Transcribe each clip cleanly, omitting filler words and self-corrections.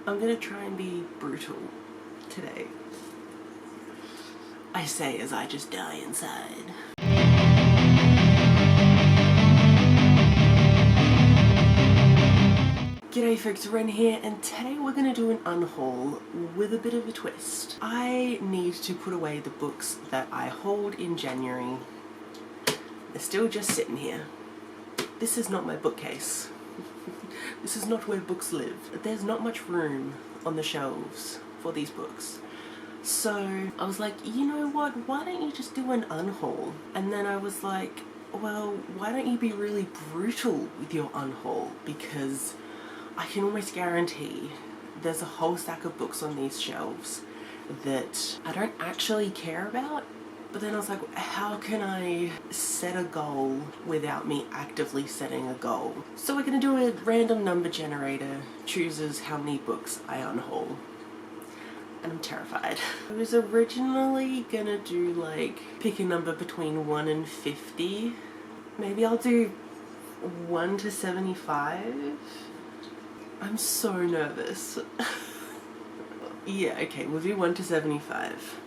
I'm gonna try and be brutal today. I say as I just die inside. G'day folks, Wren here, and today we're going to do an unhaul with a bit of a twist. I need to put away the books that I hauled in January. They're still just sitting here. This is not my bookcase. This is not where books live. There's not much room on the shelves for these books. So I was like, you know what, why don't you just do an unhaul? And then I was like, well, why don't you be really brutal with your unhaul? Because I can almost guarantee there's a whole stack of books on these shelves that I don't actually care about. But then I was like, how can I set a goal without me actively setting a goal? So we're going to do a random number generator, chooses how many books I unhaul. And I'm terrified. I was originally going to do like, pick a number between 1 and 50. Maybe I'll do 1 to 75. I'm so nervous. Yeah, okay, we'll do 1 to 75.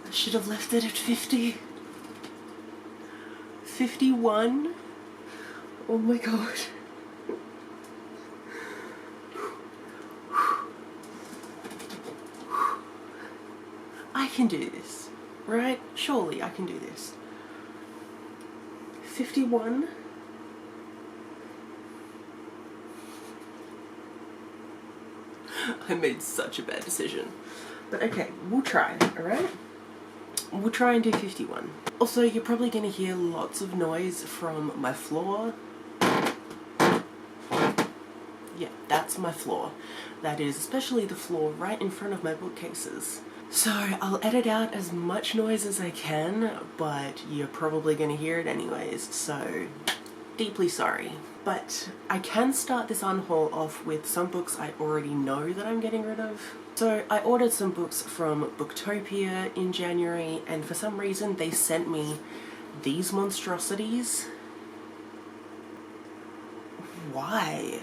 I should have left it at 50. 51? Oh my god. I can do this, right? Surely I can do this. 51. I made such a bad decision. But okay, we'll try, alright? We'll try and do 51. Also, you're probably going to hear lots of noise from my floor. Yeah, that's my floor. That is especially the floor right in front of my bookcases. So I'll edit out as much noise as I can, but you're probably going to hear it anyways, so deeply sorry. But I can start this unhaul off with some books I already know that I'm getting rid of. So I ordered some books from Booktopia in January, and for some reason they sent me these monstrosities. Why?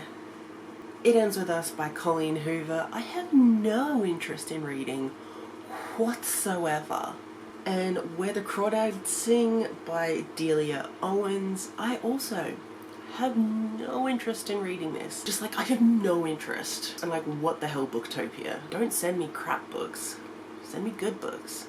It Ends With Us by Colleen Hoover. I have no interest in reading whatsoever. And Where the Crawdads Sing by Delia Owens. I also have no interest in reading this. Just like, I have no interest. I'm like, what the hell, Booktopia? Don't send me crap books. Send me good books.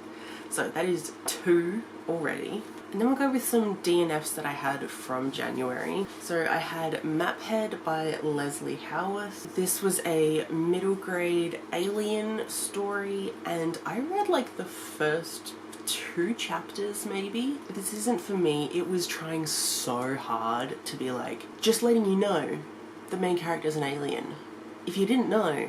So that is 2 already. And then we'll go with some DNFs that I had from January. So I had Maphead by Leslie Howarth. This was a middle grade alien story, and I read like the first 2 chapters maybe. But this isn't for me. It was trying so hard to be like, just letting you know, the main character's an alien. If you didn't know,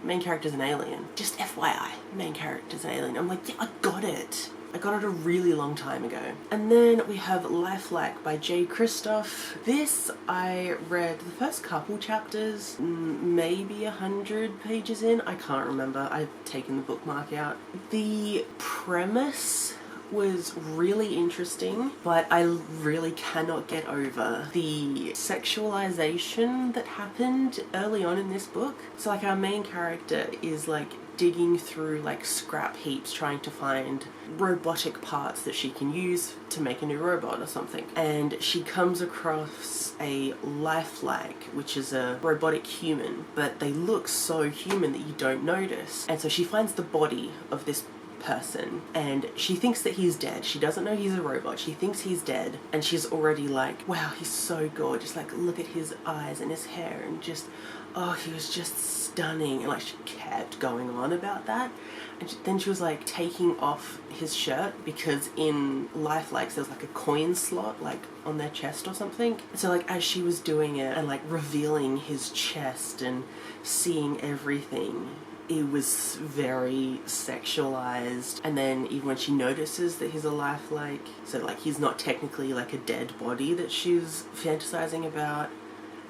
main character's an alien. Just FYI, main character's an alien. I'm like, yeah, I got it. I got it a really long time ago. And then we have Lifelike by J. Christoph. This I read the first couple chapters, maybe 100 pages in. I can't remember. I've taken the bookmark out. The premise was really interesting, but I really cannot get over the sexualization that happened early on in this book. So like, our main character is like digging through like scrap heaps trying to find robotic parts that she can use to make a new robot or something, and she comes across a lifelike, which is a robotic human, but they look so human that you don't notice. And so she finds the body of this person and she thinks that he's dead. She doesn't know he's a robot. She thinks he's dead, and she's already like, wow, he's so gorgeous, like look at his eyes and his hair, and just, oh, he was just stunning. And like, she kept going on about that, and then she was like taking off his shirt because in lifelikes there's like a coin slot like on their chest or something. So like, as she was doing it and like revealing his chest and seeing everything, it was very sexualized. And then even when she notices that he's a lifelike, so like he's not technically like a dead body that she's fantasizing about,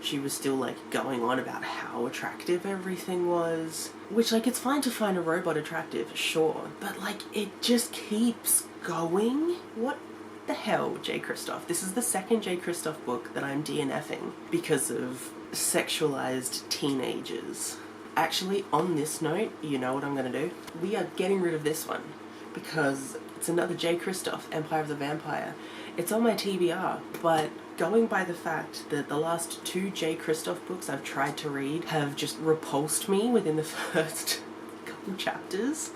she was still like going on about how attractive everything was. Which, like, it's fine to find a robot attractive, sure, but like it just keeps going. What the hell, J. Kristoff? This is the second J. Kristoff book that I'm DNFing because of sexualized teenagers. Actually, on this note, you know what I'm gonna do? We are getting rid of this one because it's another J. Kristoff, Empire of the Vampire. It's on my TBR, but going by the fact that the last two J. Kristoff books I've tried to read have just repulsed me within the first couple chapters,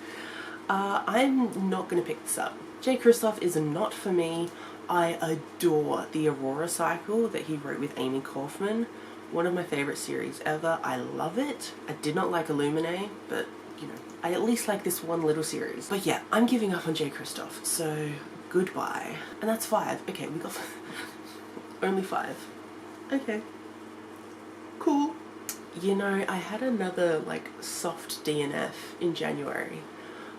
I'm not going to pick this up. J. Kristoff is not for me. I adore the Aurora cycle that he wrote with Amy Kaufman. One of my favourite series ever. I love it. I did not like Illuminae, but, you know, I at least like this one little series. But yeah, I'm giving up on J. Kristoff, so goodbye. And that's 5. Okay, we got only 5. Okay. Cool. You know, I had another, like, soft DNF in January,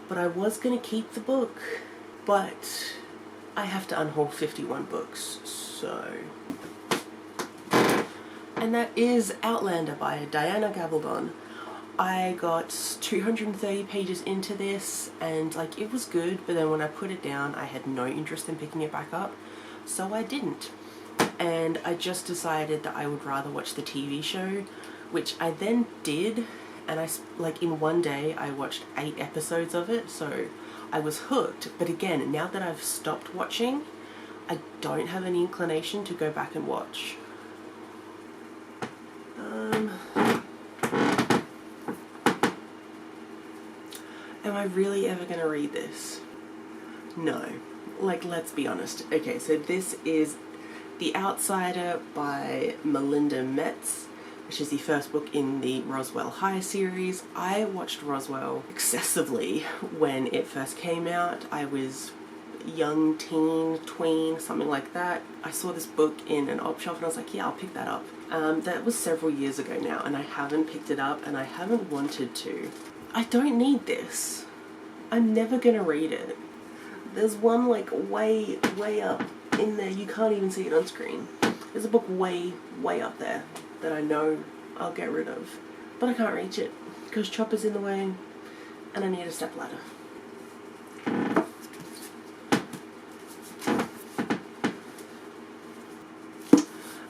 but I was gonna keep the book, but I have to unhaul 51 books, so... And that is Outlander by Diana Gabaldon. I got 230 pages into this, and, like, it was good, but then when I put it down, I had no interest in picking it back up, so I didn't. And I just decided that I would rather watch the TV show, which I then did, and like in one day I watched 8 episodes of it, so I was hooked. But again, now that I've stopped watching, I don't have any inclination to go back and watch. Am I really ever gonna read this? No. Like, let's be honest. Okay, so this is The Outsider by Melinda Metz, which is the first book in the Roswell High series. I watched Roswell excessively when it first came out. I was young teen, tween, something like that. I saw this book in an op shop and I was like, yeah, I'll pick that up. That was several years ago now, and I haven't picked it up and I haven't wanted to. I don't need this. I'm never gonna read it. There's one like way up in there, you can't even see it on screen. There's a book way up there that I know I'll get rid of, but I can't reach it because Chopper's in the way and I need a step ladder.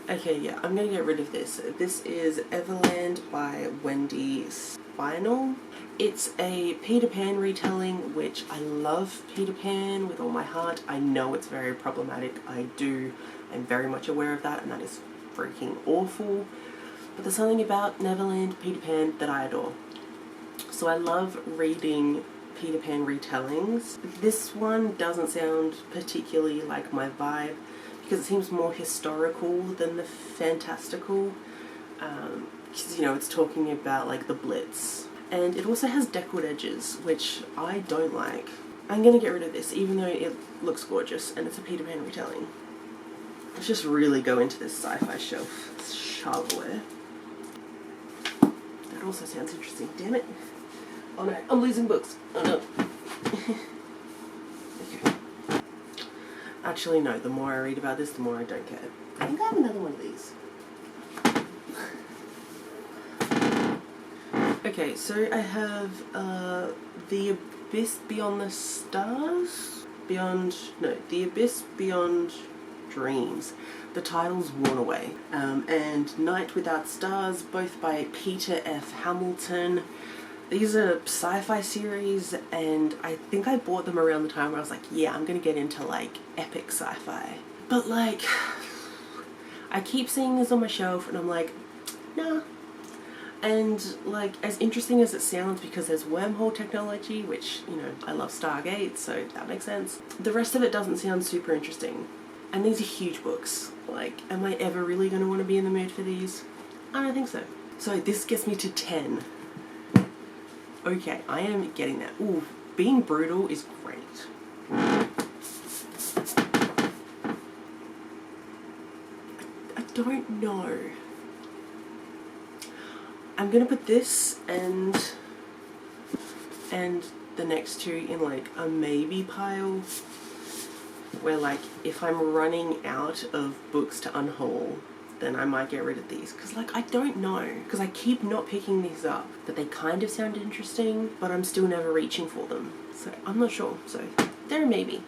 Okay, yeah, I'm gonna get rid of this. This is Evelyn by Wendy Spinell. It's a Peter Pan retelling, which I love Peter Pan with all my heart. I know it's very problematic. I'm very much aware of that, and that is freaking awful. But there's something about Neverland, Peter Pan that I adore. So I love reading Peter Pan retellings. This one doesn't sound particularly like my vibe because it seems more historical than the fantastical. Because, you know, it's talking about like the Blitz. And it also has deckled edges, which I don't like. I'm gonna get rid of this, even though it looks gorgeous and it's a Peter Pan retelling. Let's just really go into this sci-fi shelf. Shovelware. That also sounds interesting. Damn it. Oh no, I'm losing books. Oh no. Okay. Actually, no, the more I read about this, the more I don't care. I think I have another one of these. Okay, so I have The Abyss Beyond the Stars? The Abyss Beyond Dreams. The title's worn away. And Night Without Stars, both by Peter F. Hamilton. These are sci-fi series, and I think I bought them around the time where I was like, yeah, I'm gonna get into like epic sci-fi. But like, I keep seeing this on my shelf and I'm like, nah. And like, as interesting as it sounds, because there's wormhole technology, which, you know, I love Stargate, so that makes sense. The rest of it doesn't sound super interesting. And these are huge books. Like, am I ever really going to want to be in the mood for these? I don't think so. So this gets me to 10. Okay, I am getting that. Ooh, Being Brutal is great. I don't know. I'm gonna put this and the next two in like a maybe pile, where like if I'm running out of books to unhaul, then I might get rid of these. Because, like, I don't know. Because I keep not picking these up. But they kind of sound interesting, but I'm still never reaching for them. So I'm not sure. So they're a maybe.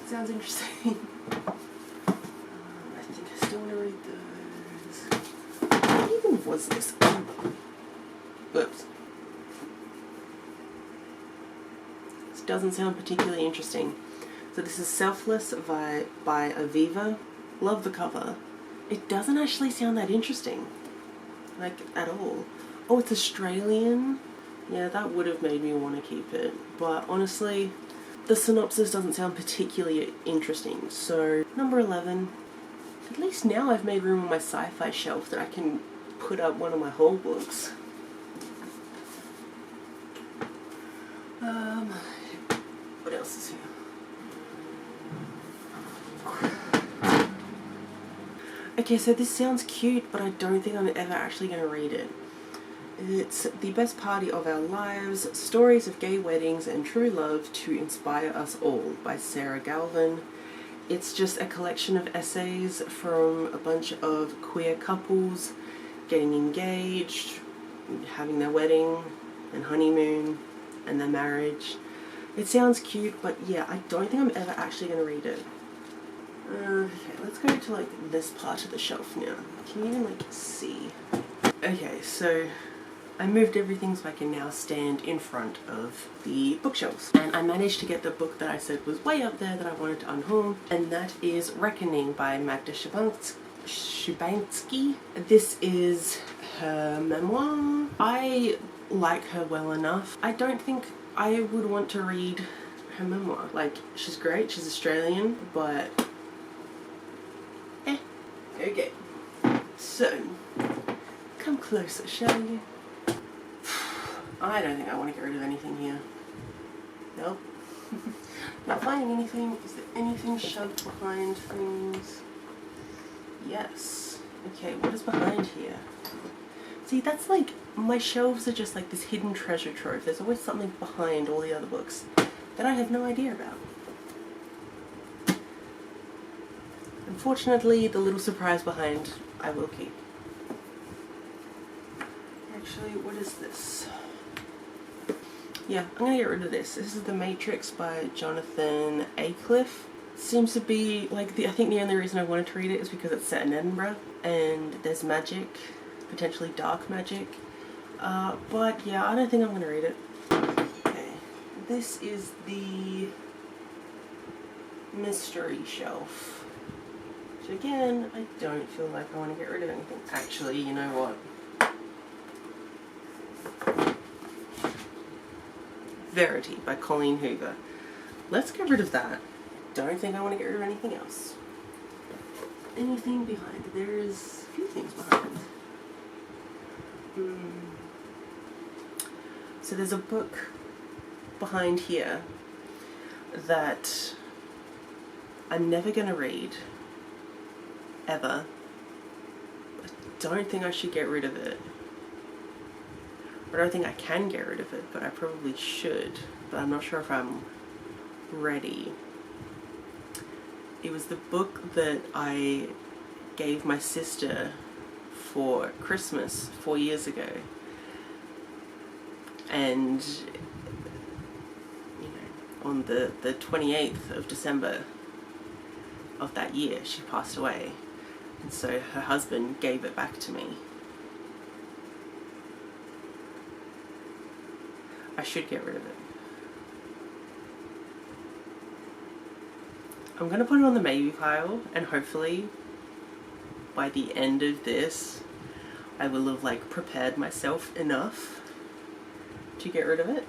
Sounds interesting. I think I still want to read those. What even was this? Whoops. This doesn't sound particularly interesting. So this is Selfless Vibe by Aviva. Love the cover. It doesn't actually sound that interesting. Like, at all. Oh, it's Australian? Yeah, that would have made me want to keep it. But honestly, the synopsis doesn't sound particularly interesting. So, number 11. At least now I've made room on my sci-fi shelf that I can put up one of my whole books. What else is here? Okay, so this sounds cute, but I don't think I'm ever actually going to read it. It's The Best Party of Our Lives, Stories of Gay Weddings and True Love to Inspire Us All by Sarah Galvin. It's just a collection of essays from a bunch of queer couples getting engaged, having their wedding and honeymoon and their marriage. It sounds cute, but yeah, I don't think I'm ever actually going to read it. Okay, let's go to like this part of the shelf now. Can you even like see? Okay, so I moved everything so I can now stand in front of the bookshelves. And I managed to get the book that I said was way up there that I wanted to unhaul, and that is Reckoning by Magda Szubanski. This is her memoir. I like her well enough. I don't think I would want to read her memoir. Like, she's great, she's Australian, but okay. So, come closer, shall you? I don't think I want to get rid of anything here. Nope. Not finding anything. Is there anything shoved behind things? Yes. Okay, what is behind here? See, that's like, my shelves are just like this hidden treasure trove. There's always something behind all the other books that I have no idea about. Unfortunately, the little surprise behind I will keep. Actually, what is this? Yeah, I'm gonna get rid of this. This is The Matrix by Jonathan Aycliffe. Seems to be like I think the only reason I wanted to read it is because it's set in Edinburgh and there's magic, potentially dark magic. But yeah, I don't think I'm gonna read it. Okay, this is the mystery shelf. Which again, I don't feel like I want to get rid of anything. Actually, you know what? Verity by Colleen Hoover. Let's get rid of that. Don't think I want to get rid of anything else. Anything behind? There's a few things behind. So there's a book behind here that I'm never going to read. Ever. I don't think I should get rid of it. I don't think I can get rid of it, but I probably should. But I'm not sure if I'm ready. It was the book that I gave my sister for Christmas 4 years ago. And, you know, on the 28th of December of that year, she passed away. And so her husband gave it back to me. I should get rid of it. I'm going to put it on the maybe pile, and hopefully by the end of this I will have like prepared myself enough to get rid of it.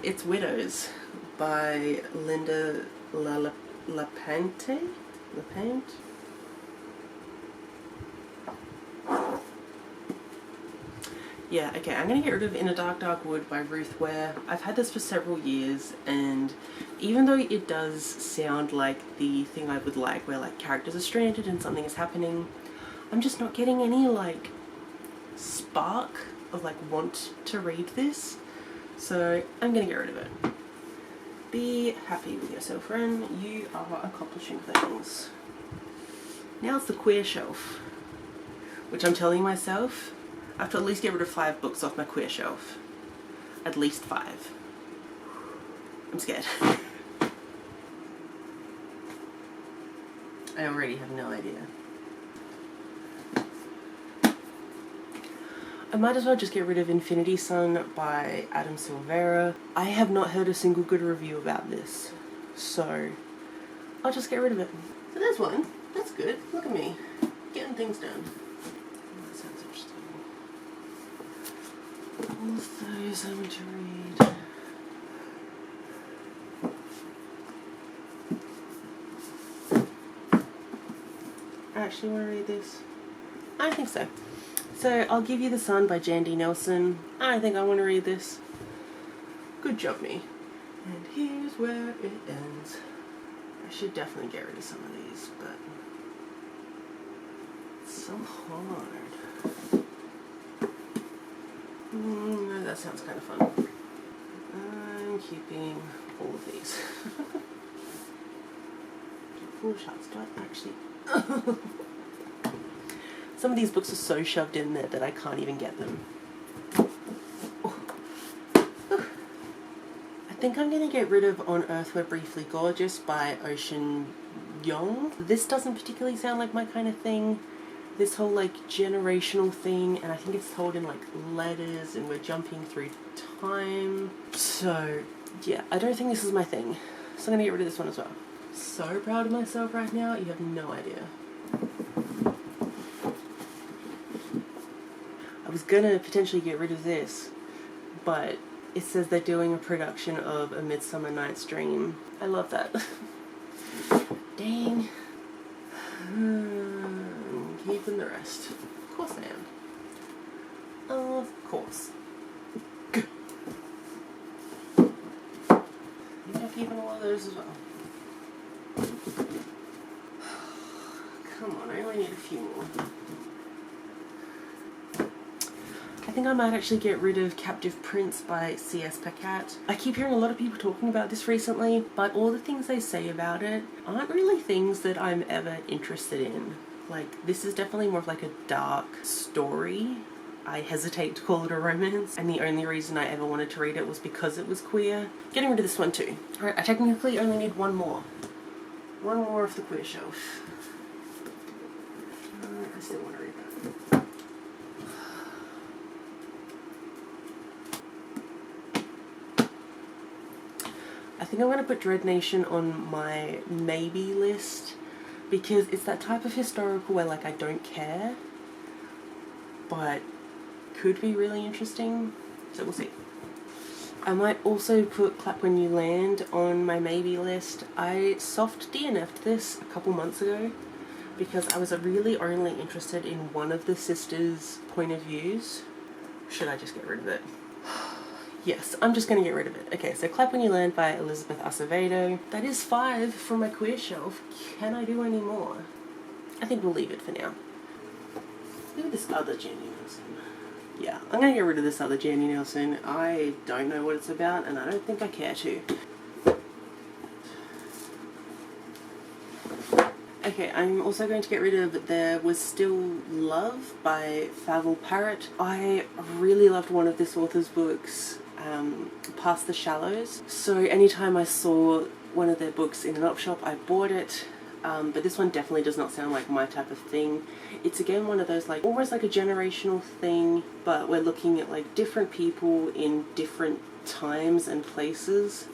It's Widows by Linda Lapante? Yeah, okay, I'm going to get rid of In a Dark Dark Wood by Ruth Ware. I've had this for several years, and even though it does sound like the thing I would like, where like characters are stranded and something is happening, I'm just not getting any like spark of like want to read this, so I'm gonna get rid of it. Be happy with yourself, Wren. You are accomplishing things. Now it's the queer shelf, which I'm telling myself I have to at least get rid of 5 books off my queer shelf. At least 5. I'm scared. I already have no idea. I might as well just get rid of Infinity Sun by Adam Silvera. I have not heard a single good review about this, so I'll just get rid of it. So there's one. That's good. Look at me. Getting things done. That sounds interesting. Authors I'm to read. I actually want to read this. I think so. So I'll Give You the Sun by Jandy Nelson. I think I want to read this. Good job, me. And here's where it ends. I should definitely get rid of some of these, but it's so hard. That sounds kind of fun. I'm keeping all of these. Full shots. Do I actually... Some of these books are so shoved in there that I can't even get them. I think I'm going to get rid of On Earth We're Briefly Gorgeous by Ocean Young. This doesn't particularly sound like my kind of thing. This whole like generational thing, and I think it's told in like letters and we're jumping through time. So yeah, I don't think this is my thing. So I'm going to get rid of this one as well. So proud of myself right now, you have no idea. I was gonna potentially get rid of this, but it says they're doing a production of A Midsummer Night's Dream. I love that. Dang. Keeping the rest. Of course I am. Of course. Maybe I'm keeping all of those as well. Come on, I only need a few more. I think I might actually get rid of Captive Prince by C.S. Pacat. I keep hearing a lot of people talking about this recently, but all the things they say about it aren't really things that I'm ever interested in. Like, this is definitely more of like a dark story. I hesitate to call it a romance, and the only reason I ever wanted to read it was because it was queer. Getting rid of this one too. Alright, I technically only need one more. One more of the queer shelf. I still want to read that. I think I'm going to put Dread Nation on my maybe list, because it's that type of historical where like I don't care, but could be really interesting, so we'll see. I might also put Clap When You Land on my maybe list. I soft DNF'd this a couple months ago because I was really only interested in one of the sisters' point of views. Should I just get rid of it? Yes, I'm just going to get rid of it. Okay, so Clap When You Land by Elizabeth Acevedo. That is 5 from my queer shelf. Can I do any more? I think we'll leave it for now. Look at this other Jandy Nelson. Yeah, I'm going to get rid of this other Jandy Nelson. I don't know what it's about, and I don't think I care to. Okay, I'm also going to get rid of There Was Still Love by Favell Parrott. I really loved one of this author's books, Past the Shallows. So anytime I saw one of their books in an op shop, I bought it. But this one definitely does not sound like my type of thing. It's again one of those like almost like a generational thing, but we're looking at like different people in different times and places.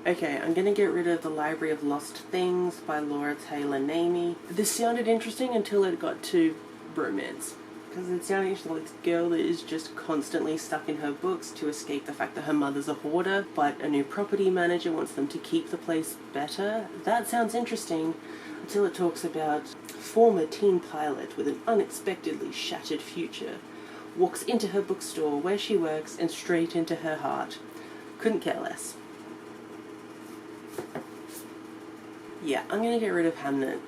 Okay, I'm gonna get rid of The Library of Lost Things by Laura Taylor Namey. This sounded interesting until it got to romance. Because it sounded like this girl that is just constantly stuck in her books to escape the fact that her mother's a hoarder, but a new property manager wants them to keep the place better. That sounds interesting until it talks about former teen pilot with an unexpectedly shattered future walks into her bookstore where she works and straight into her heart. Couldn't care less. Yeah, I'm gonna get rid of Hamnet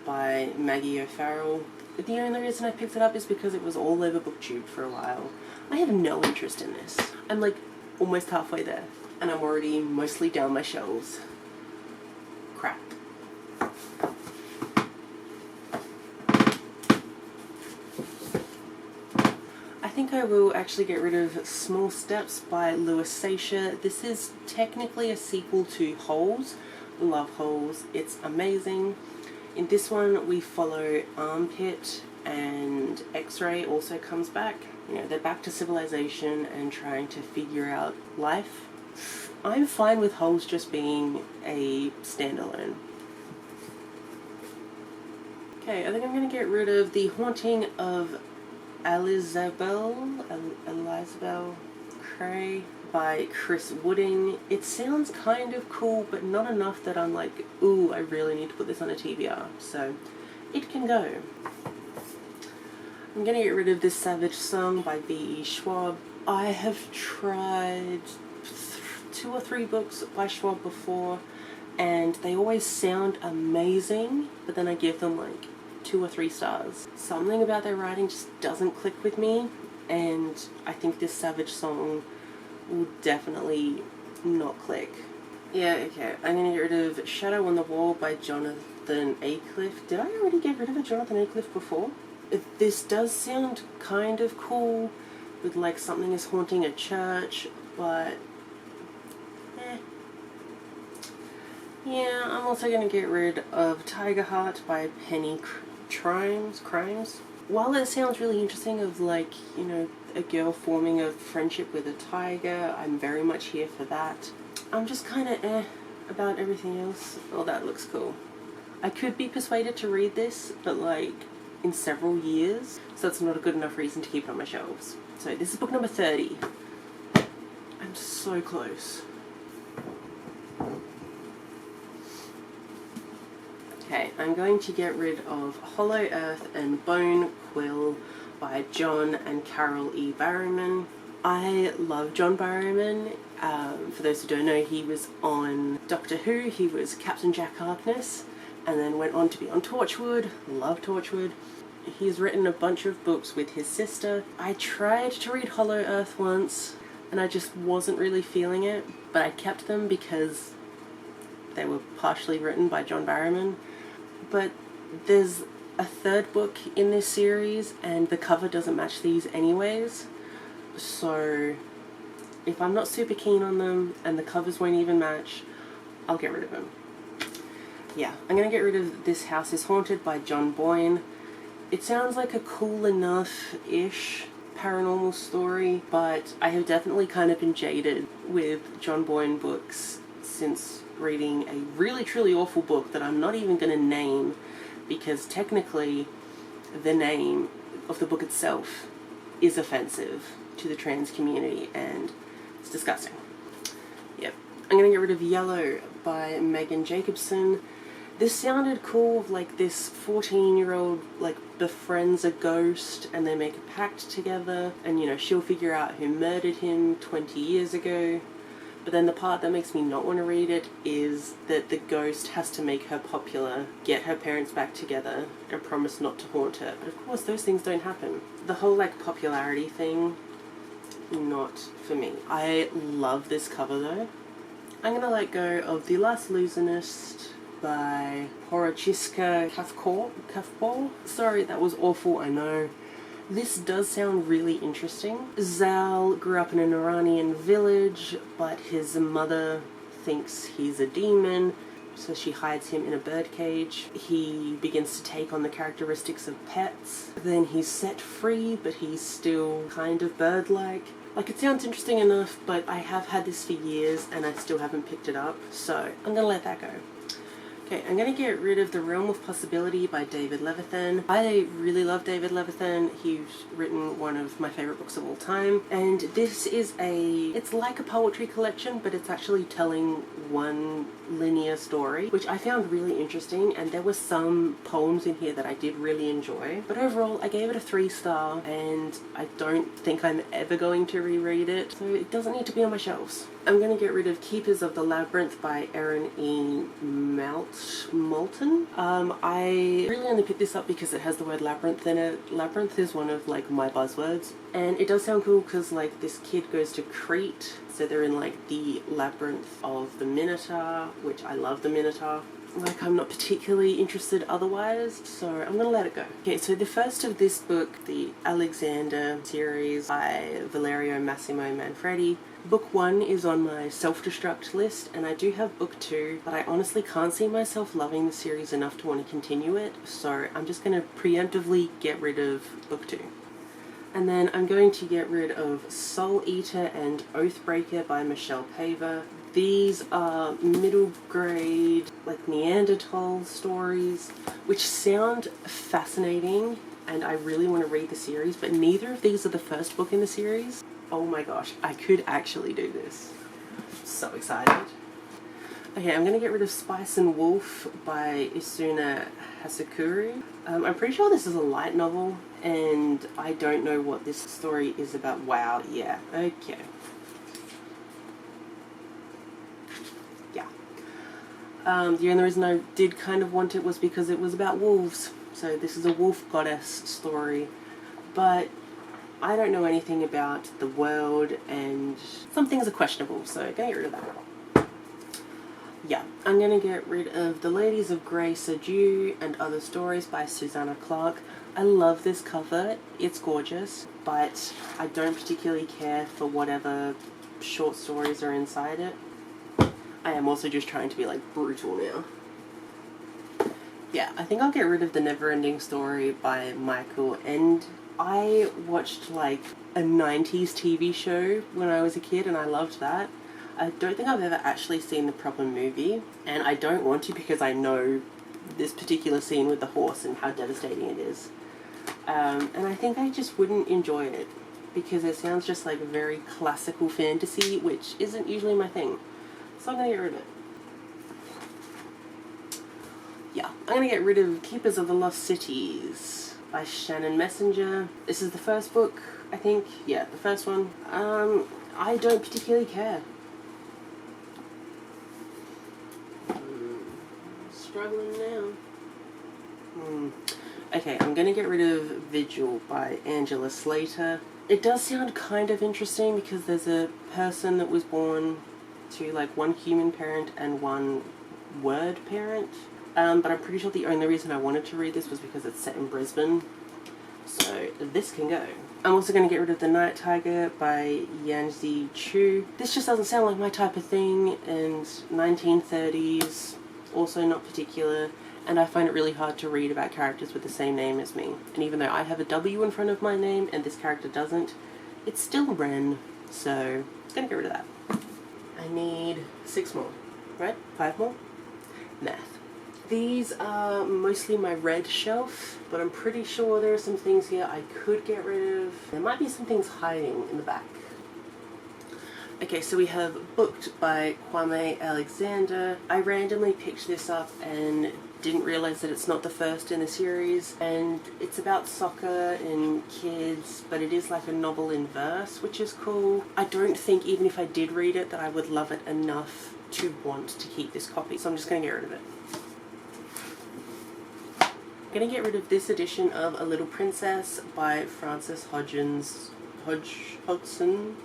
by Maggie O'Farrell. The only reason I picked it up is because it was all over Booktube for a while. I have no interest in this. I'm like almost halfway there, and I'm already mostly down my shelves. Crap. I think I will actually get rid of Small Steps by Lewis Sasha. This is technically a sequel to Holes. Love Holes. It's amazing. In this one we follow Armpit, and X-Ray also comes back. You know, they're back to civilization and trying to figure out life. I'm fine with Holes just being a standalone. Okay, I think I'm going to get rid of The Haunting of Elizabeth Cray by Chris Wooding. It sounds kind of cool, but not enough that I'm like, ooh, I really need to put this on a TBR. So it can go. I'm going to get rid of This Savage Song by V.E. Schwab. I have tried 2 or 3 books by Schwab before, and they always sound amazing, but then I give them like 2 or 3 stars. Something about their writing just doesn't click with me, and I think This Savage Song will definitely not click. Yeah, okay. I'm going to get rid of Shadow on the Wall by Jonathan Aycliffe. Did I already get rid of a Jonathan Aycliffe before? This does sound kind of cool, with like something is haunting a church, but yeah, I'm also going to get rid of Tiger Heart by Penny Crimes. While it sounds really interesting of like, you know, a girl forming a friendship with a tiger, I'm very much here for that. I'm just kind of about everything else. Oh, that looks cool. I could be persuaded to read this, but like in several years, so that's not a good enough reason to keep it on my shelves. So this is book number 30. I'm so close. Okay, I'm going to get rid of Hollow Earth and Bone Quill by John and Carol E. Barrowman. I love John Barrowman. For those who don't know, he was on Doctor Who. He was Captain Jack Harkness, and then went on to be on Torchwood. Love Torchwood. He's written a bunch of books with his sister. I tried to read Hollow Earth once, and I just wasn't really feeling it, but I kept them because they were partially written by John Barrowman. But there's a 3rd book in this series, and the cover doesn't match these anyways, so if I'm not super keen on them and the covers won't even match, I'll get rid of them. Yeah, I'm gonna get rid of This House is Haunted by John Boyne. It sounds like a cool enough-ish paranormal story, but I have definitely kind of been jaded with John Boyne books since reading a really truly awful book that I'm not even going to name, because technically the name of the book itself is offensive to the trans community and it's disgusting. Yep. I'm going to get rid of Yellow by Megan Jacobson. This sounded cool, like this 14-year-old like befriends a ghost and they make a pact together, and you know, she'll figure out who murdered him 20 years ago. But then the part that makes me not want to read it is that the ghost has to make her popular, get her parents back together, and promise not to haunt her. But of course those things don't happen. The whole like popularity thing, not for me. I love this cover though. I'm gonna let go of The Last Losingest by Horochiska Kafpor. Sorry, that was awful, I know. This does sound really interesting. Zal grew up in an Iranian village, but his mother thinks he's a demon, so she hides him in a birdcage. He begins to take on the characteristics of pets. Then he's set free, but he's still kind of bird-like. Like, it sounds interesting enough, but I have had this for years and I still haven't picked it up, so I'm gonna let that go. Okay, I'm going to get rid of The Realm of Possibility by David Levithan. I really love David Levithan. He's written one of my favourite books of all time. And this is it's like a poetry collection, but it's actually telling one linear story, which I found really interesting, and there were some poems in here that I did really enjoy. But overall, I gave it a 3-star, and I don't think I'm ever going to reread it, so it doesn't need to be on my shelves. I'm going to get rid of Keepers of the Labyrinth by Erin E. Moulton. I really only picked this up because it has the word labyrinth in it. Labyrinth is one of like my buzzwords, and it does sound cool because like this kid goes to Crete, so they're in like the labyrinth of the Minotaur, which I love the Minotaur. Like, I'm not particularly interested otherwise, so I'm gonna let it go. Okay, so the first of this book, the Alexander series by Valerio Massimo Manfredi. Book 1 is on my self-destruct list, and I do have book 2, but I honestly can't see myself loving the series enough to want to continue it, so I'm just going to preemptively get rid of book 2. And then I'm going to get rid of Soul Eater and Oathbreaker by Michelle Paver. These are middle grade, like Neanderthal stories, which sound fascinating, and I really want to read the series, but neither of these are the first book in the series. Oh my gosh, I could actually do this. So excited. Okay, I'm going to get rid of Spice and Wolf by Isuna Hasakuri. I'm pretty sure this is a light novel, and I don't know what this story is about. Wow, yeah, okay. Yeah. The only reason I did kind of want it was because it was about wolves. So this is a wolf goddess story, but I don't know anything about the world, and some things are questionable, so I'm going to get rid of that. Yeah, I'm going to get rid of The Ladies of Grey Suju and Other Stories by Susanna Clarke. I love this cover, it's gorgeous, but I don't particularly care for whatever short stories are inside it. I am also just trying to be like brutal now. Yeah, I think I'll get rid of The Neverending Story by Michael End. I watched like a 90s TV show when I was a kid, and I loved that. I don't think I've ever actually seen the proper movie, and I don't want to because I know this particular scene with the horse and how devastating it is. And I think I just wouldn't enjoy it because it sounds just like very classical fantasy, which isn't usually my thing. So I'm going to get rid of it. Yeah, I'm going to get rid of Keepers of the Lost Cities by Shannon Messenger. This is the first book, I think. Yeah, the first one. I don't particularly care. Struggling now. Okay, I'm going to get rid of Vigil by Angela Slater. It does sound kind of interesting because there's a person that was born to like one human parent and one word parent. But I'm pretty sure the only reason I wanted to read this was because it's set in Brisbane. So this can go. I'm also going to get rid of The Night Tiger by Yanzi Chu. This just doesn't sound like my type of thing, and 1930s, also not particular, and I find it really hard to read about characters with the same name as me. And even though I have a W in front of my name and this character doesn't, it's still Wren, so I'm going to get rid of that. I need 6 more, right? 5 more? Math. These are mostly my red shelf, but I'm pretty sure there are some things here I could get rid of. There might be some things hiding in the back. Okay, so we have Booked by Kwame Alexander. I randomly picked this up and didn't realize that it's not the first in the series, and it's about soccer and kids, but it is like a novel in verse, which is cool. I don't think even if I did read it that I would love it enough to want to keep this copy, so I'm just going to get rid of it. I'm going to get rid of this edition of A Little Princess by Frances Hodgson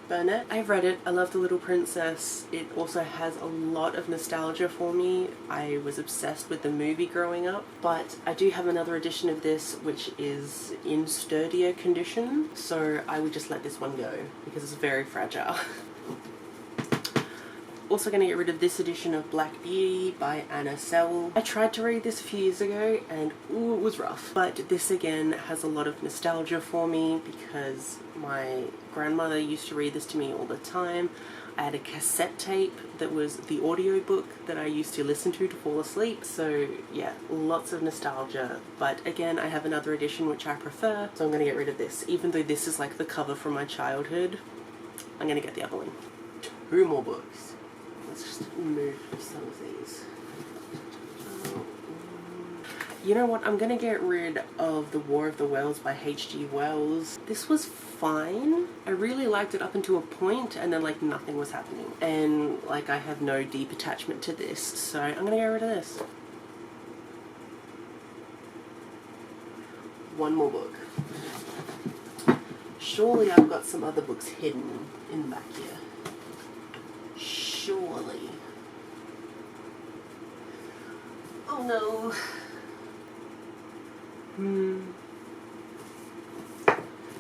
Burnett. I've read it, I love The Little Princess. It also has a lot of nostalgia for me. I was obsessed with the movie growing up, but I do have another edition of this which is in sturdier condition, so I would just let this one go because it's very fragile. Also going to get rid of this edition of Black Beauty by Anna Sewell. I tried to read this a few years ago and ooh, it was rough. But this again has a lot of nostalgia for me because my grandmother used to read this to me all the time. I had a cassette tape that was the audiobook that I used to listen to fall asleep. So yeah, lots of nostalgia. But again, I have another edition which I prefer, so I'm going to get rid of this. Even though this is like the cover from my childhood, I'm going to get the other one. 2 more books. let's just move some of these. You know what? I'm gonna get rid of The War of the Worlds by H.G. Wells. This was fine. I really liked it up until a point, and then like nothing was happening. And like I have no deep attachment to this, so I'm gonna get rid of this. One more book. Surely I've got some other books hidden in the back here. Surely. Oh no.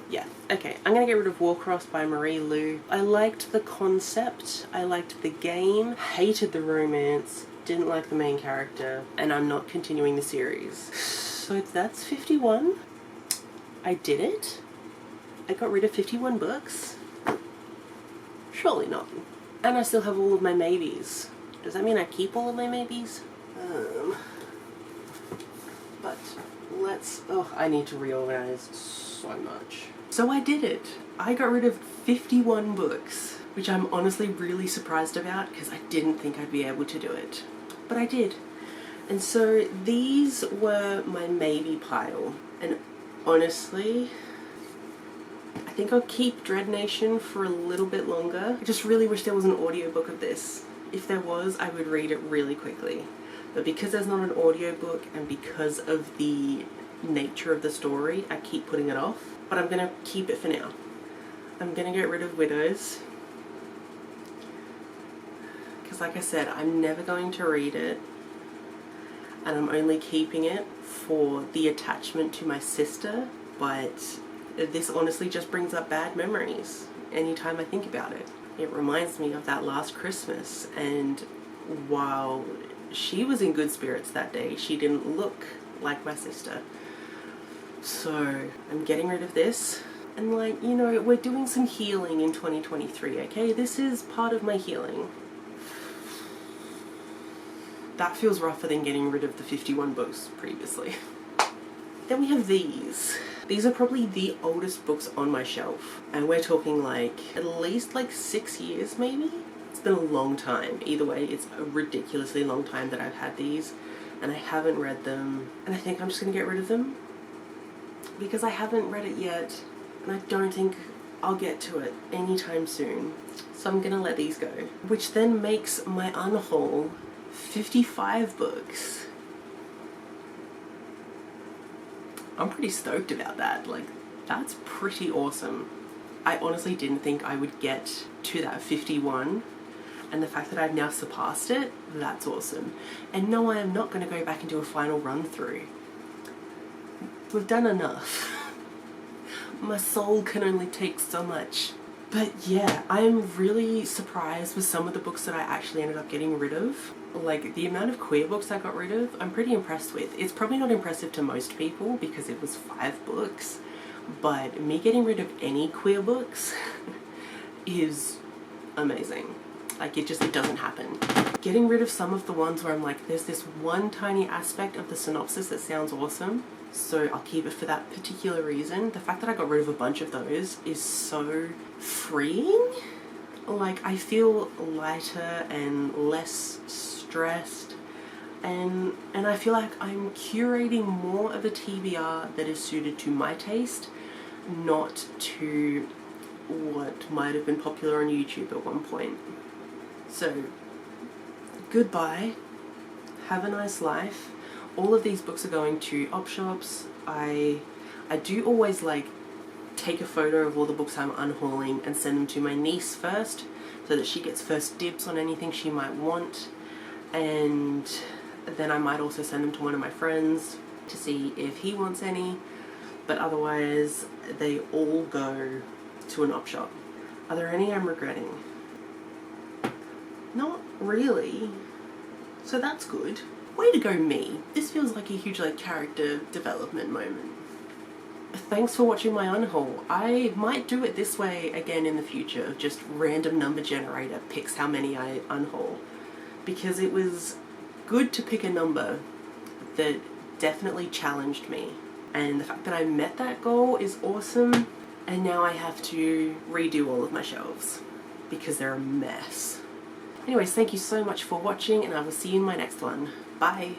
Yeah, okay. I'm gonna get rid of Warcross by Marie Lu. I liked the concept, I liked the game, hated the romance, didn't like the main character, and I'm not continuing the series. So that's 51. I did it. I got rid of 51 books. Surely not. And I still have all of my maybes. Does that mean I keep all of my maybes? But let's... Oh, I need to reorganize so much. So I did it. I got rid of 51 books, which I'm honestly really surprised about because I didn't think I'd be able to do it. But I did. And so these were my maybe pile. And honestly, I think I'll keep Dread Nation for a little bit longer. I just really wish there was an audiobook of this. If there was, I would read it really quickly. But because there's not an audiobook and because of the nature of the story, I keep putting it off. But I'm going to keep it for now. I'm going to get rid of Widows. Because like I said, I'm never going to read it. And I'm only keeping it for the attachment to my sister. But this honestly just brings up bad memories anytime I think about it. It reminds me of that last Christmas, and while she was in good spirits that day, she didn't look like my sister. So I'm getting rid of this, and like, you know, we're doing some healing in 2023, okay? This is part of my healing. That feels rougher than getting rid of the 51 books previously. Then we have these. These are probably the oldest books on my shelf, and we're talking like at least like 6 years maybe? It's been a long time. Either way, it's a ridiculously long time that I've had these, and I haven't read them, and I think I'm just gonna get rid of them because I haven't read it yet, and I don't think I'll get to it anytime soon. So I'm gonna let these go, which then makes my unhaul 55 books. I'm pretty stoked about that. Like, that's pretty awesome. I honestly didn't think I would get to that 51, and the fact that I've now surpassed it, that's awesome. And no, I am not going to go back and do a final run through. We've done enough. My soul can only take so much. But yeah, I am really surprised with some of the books that I actually ended up getting rid of. Like, the amount of queer books I got rid of, I'm pretty impressed with. It's probably not impressive to most people because it was 5 books, but me getting rid of any queer books is amazing. Like, it doesn't happen. Getting rid of some of the ones where I'm like, there's this one tiny aspect of the synopsis that sounds awesome, so I'll keep it for that particular reason. The fact that I got rid of a bunch of those is so freeing. Like, I feel lighter and less stressed, and I feel like I'm curating more of a TBR that is suited to my taste, not to what might have been popular on YouTube at one point. So, goodbye, have a nice life. All of these books are going to op shops. I do always like take a photo of all the books I'm unhauling and send them to my niece first, so that she gets first dibs on anything she might want, and then I might also send them to one of my friends to see if he wants any, but otherwise they all go to an op shop. Are there any I'm regretting? Not really. So that's good. Way to go, me. This feels like a huge like character development moment. Thanks for watching my unhaul. I might do it this way again in the future, just random number generator picks how many I unhaul, because it was good to pick a number that definitely challenged me, and the fact that I met that goal is awesome. And now I have to redo all of my shelves because they're a mess. Anyways, thank you so much for watching, and I will see you in my next one. Bye!